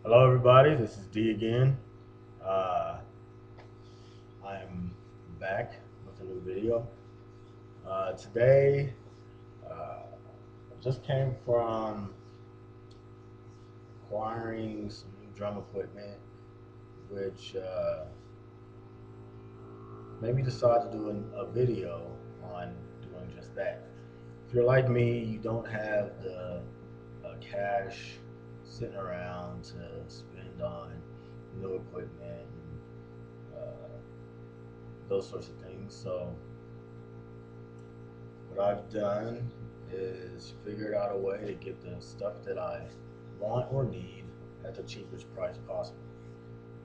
Hello, everybody. This is D again. Uh, I'm back with a new video. Today, I just came from acquiring some new drum equipment, which made me decide to do a video on doing just that. If you're like me, you don't have the cash sitting around to spend on new equipment and those sorts of things. So what I've done is figured out a way to get the stuff that I want or need at the cheapest price possible.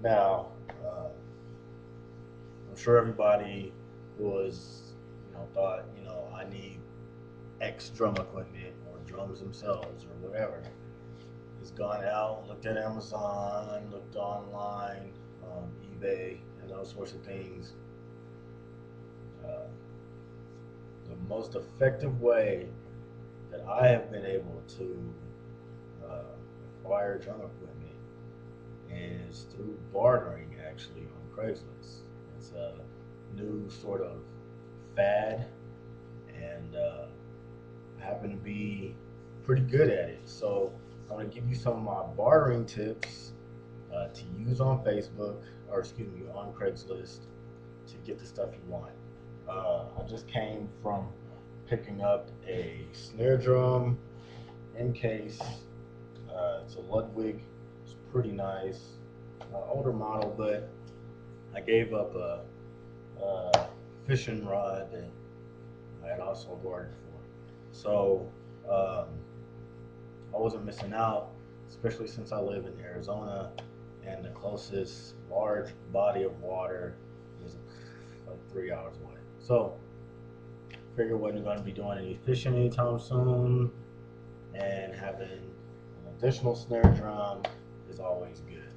Now, I'm sure everybody was, thought, I need X drum equipment or drums themselves or whatever. Has gone out, looked at Amazon, looked online, eBay, and those sorts of things. Uh, the most effective way that I have been able to uh, acquire drum equipment is through bartering, actually, on Craigslist. It's a new sort of fad, and I happen to be pretty good at it. So I'm going to give you some of my bartering tips to use on Facebook, or excuse me, on Craigslist to get the stuff you want. I just came from picking up a snare drum in case. It's a Ludwig. It's pretty nice. Older model, but I gave up a fishing rod that I had also bartered for. So um, I wasn't missing out, especially since I live in Arizona and the closest large body of water is like 3 hours away. So figured wasn't going to be doing any fishing anytime soon, and having an additional snare drum is always good.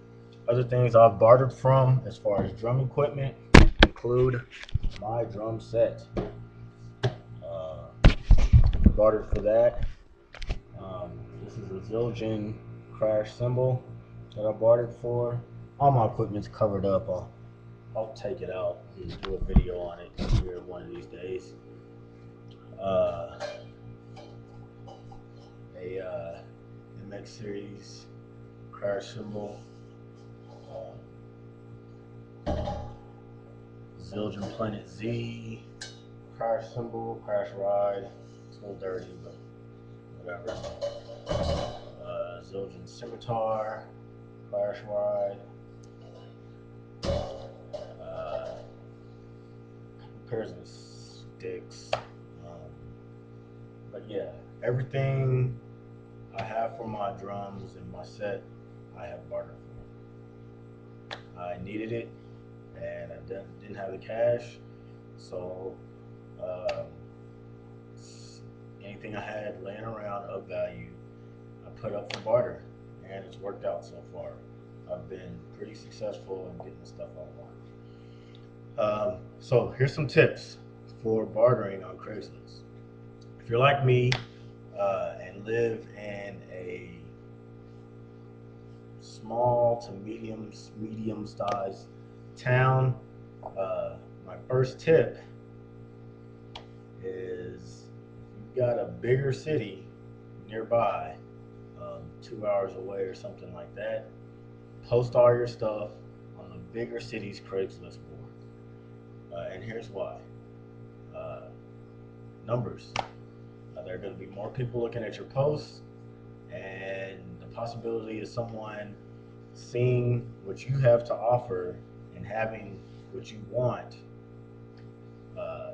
Other things I've bartered from as far as drum equipment include my drum set. Bartered for that. Um, this is a Zildjian crash cymbal that I bartered for. All my equipment's covered up. I'll take it out and do a video on it here one of these days. Uh, a MX series crash cymbal. Zildjian Planet Z crash cymbal, crash ride. It's a little dirty, but whatever. Zildjian Scimitar, crash ride. Uh, Pairs of sticks. But yeah, everything I have for my drums and my set, I have bartered for. I needed it, and I didn't have the cash, so um, anything I had laying around of value, I put up for barter, and it's worked out so far. I've been pretty successful in getting the stuff I want. So here's some tips for bartering on Craigslist. If you're like me and live in a small to medium sized town, my first tip is if you've got a bigger city nearby, 2 hours away or something like that, post all your stuff on the bigger city's Craigslist board. And here's why. Uh, Numbers. There are going to be more people looking at your posts, and the possibility of someone seeing what you have to offer and having what you want uh,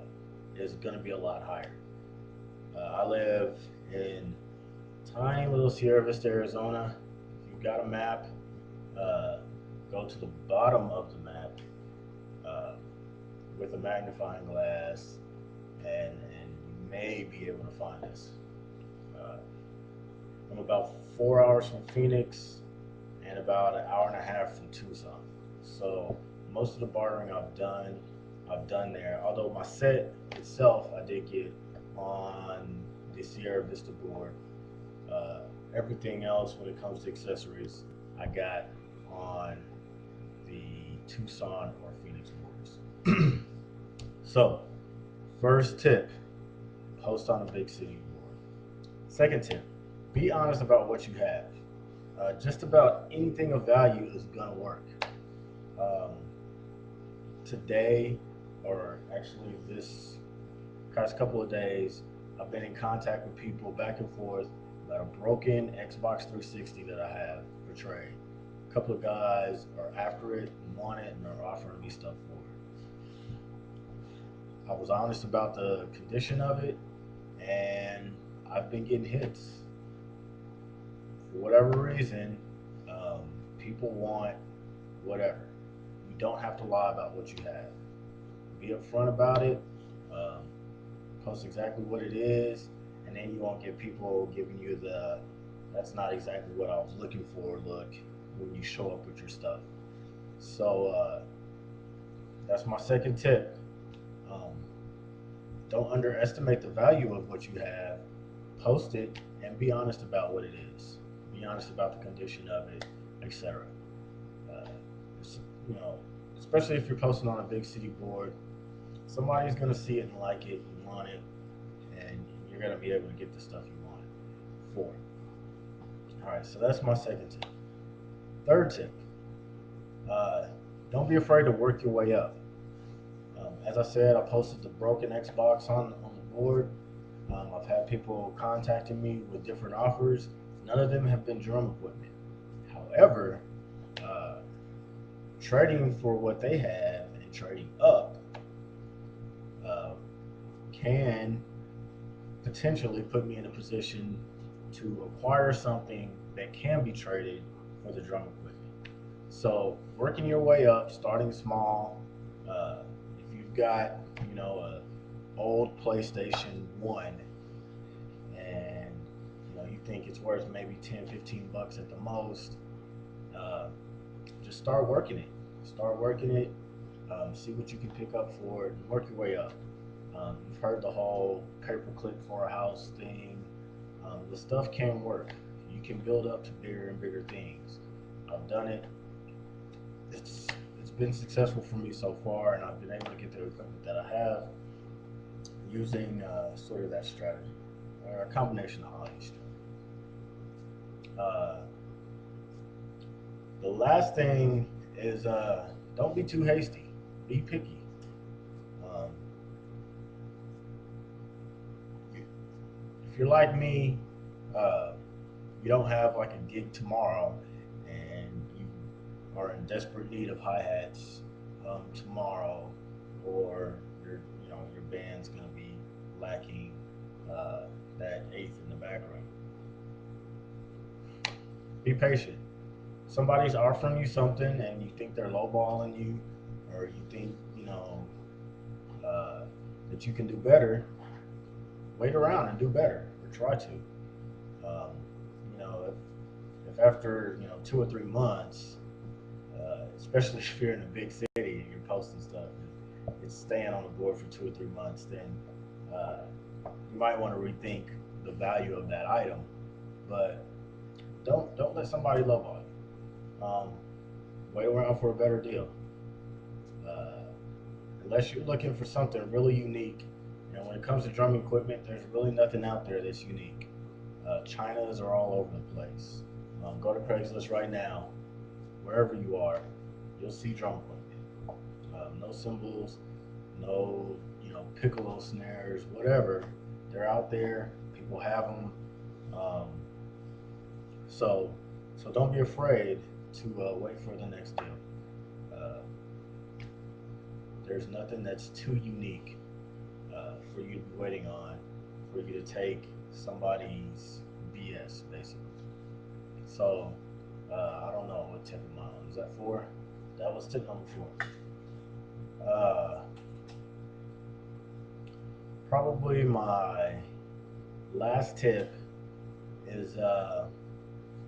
is going to be a lot higher. I live in tiny little Sierra Vista, Arizona. If you've got a map, uh, go to the bottom of the map uh, with a magnifying glass, and you may be able to find us. Uh, I'm about 4 hours from Phoenix and about an hour and a half from Tucson. So most of the bartering I've done there. Although my set itself, I did get on the Sierra Vista board. Uh, Everything else, when it comes to accessories, I got on the Tucson or Phoenix boards. So, first tip, post on a big city board. Second tip, be honest about what you have. Just about anything of value is going to work. Um, Today, or actually this past couple of days, I've been in contact with people back and forth about a broken Xbox 360 that I have for trade. A couple of guys are after it, want it, and are offering me stuff for it. I was honest about the condition of it, and I've been getting hits. For whatever reason, um, people want whatever. You don't have to lie about what you have. Be upfront about it. Um, Post exactly what it is, and then you won't get people giving you the "that's not exactly what I was looking for" look when you show up with your stuff. So that's my second tip. Um, don't underestimate the value of what you have. Post it and be honest about what it is. Be honest about the condition of it, etc. Uh, you know, especially if you're posting on a big city board, somebody's gonna see it and like it and want it, and you're gonna be able to get the stuff you want for it. All right, so that's my second tip. Third tip: uh, don't be afraid to work your way up. As I said, I posted the broken Xbox on the board. I've had people contacting me with different offers. None of them have been drum equipment. However, uh, trading for what they have and trading up uh, can potentially put me in a position to acquire something that can be traded for the drum equipment. So working your way up, starting small. Uh, if you've got a old PlayStation One, and you think it's worth maybe 10, 15 bucks at the most, uh, just start working it. Start working it. See what you can pick up for it, and work your way up. You've heard the whole paperclip for a house thing. The stuff can work. You can build up to bigger and bigger things. I've done it. It's it's been successful for me so far, and I've been able to get the equipment that I have using sort of that strategy, or a combination of all these strategies. Uh, the last thing is don't be too hasty. Be picky. Um, you, if you're like me, uh, you don't have like a gig tomorrow, and you are in desperate need of hi hats tomorrow, or your band's gonna be lacking uh, that eighth in the background. Be patient. Somebody's offering you something, and you think they're lowballing you, or you think uh, that you can do better. Wait around and do better, or try to. Um, if after 2 or 3 months, especially if you're in a big city and you're posting stuff, it's staying on the board for 2 or 3 months, then uh, you might want to rethink the value of that item. But don't let somebody lowball you. Wait around for a better deal. Uh, Unless you're looking for something really unique, when it comes to drumming equipment, there's really nothing out there that's unique. Chinas are all over the place. Go to Craigslist right now, wherever you are, you'll see drum equipment. No cymbals, no piccolo snares, whatever. They're out there. People have them. Um, so so don't be afraid to wait for the next deal. Uh, there's nothing that's too unique for you to be waiting on, for you to take somebody's BS, basically. So I don't know what tip am I on. Is that four? That was tip number four. Probably my last tip is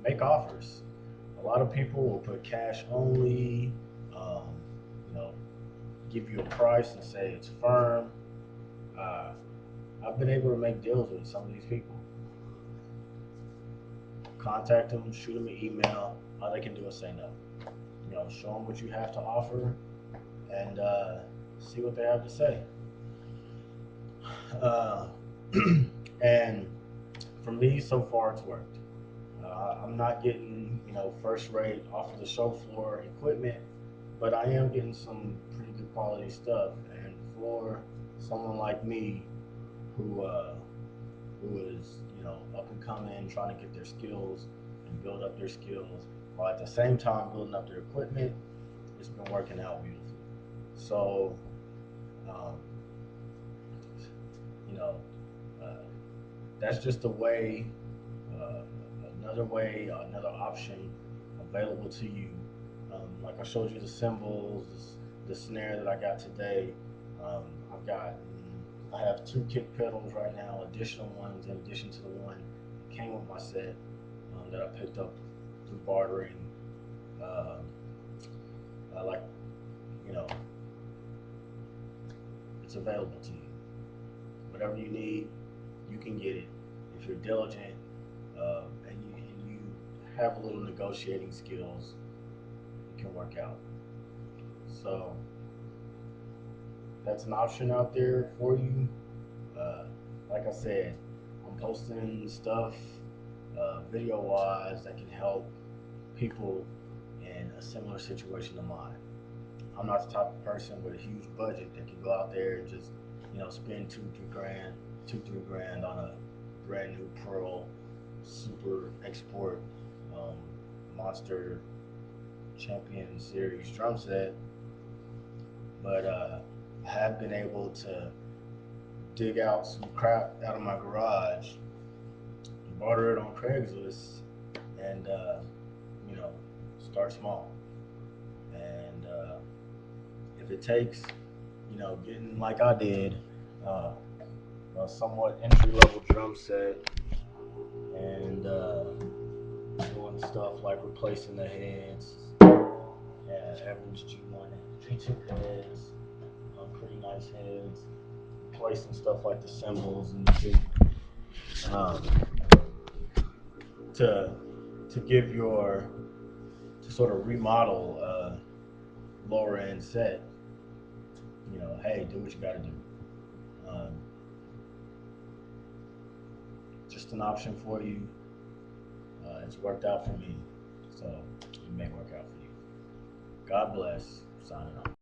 make offers. A lot of people will put cash only, um, you know, give you a price and say it's firm. Uh, I've been able to make deals with some of these people. contact them, shoot them an email. All they can do is say no. You know, show them what you have to offer, and see what they have to say. Uh, and for me, so far, it's worked. I'm not getting, first rate off of the show floor equipment, but I am getting some pretty good quality stuff. And for someone like me who is, up and coming, trying to get their skills and build up their skills, while at the same time building up their equipment, it's been working out beautifully. So, um, you know, uh, that's just a way, uh, another option available to you. Like I showed you the cymbals, the snare that I got today. Um, I've got, I have two kick pedals right now, additional ones in addition to the one that came with my set that I picked up through bartering. Um, I like, you know, it's available to you. Whatever you need, you can get it if you're diligent and you have a little negotiating skills. It can work out. So that's an option out there for you. Uh, like I said, I'm posting stuff video wise that can help people in a similar situation to mine. I'm not the type of person with a huge budget that can go out there and just, spend 2, 3 grand, 2, 3 grand on a brand new Pearl Super Export um, Monster Champion Series drum set. But I have been able to dig out some crap out of my garage, barter it on Craigslist, and you know, start small. And if it takes, getting like I did, uh, a somewhat entry level drum set, and doing stuff like replacing the heads, and Evans G1 and G2 heads, pretty nice heads, replacing stuff like the cymbals and the um, to to give your to sort of remodel a lower end set. Hey, do what you got to do. Um, just an option for you. It's worked out for me, so it may work out for you. God bless. Signing off.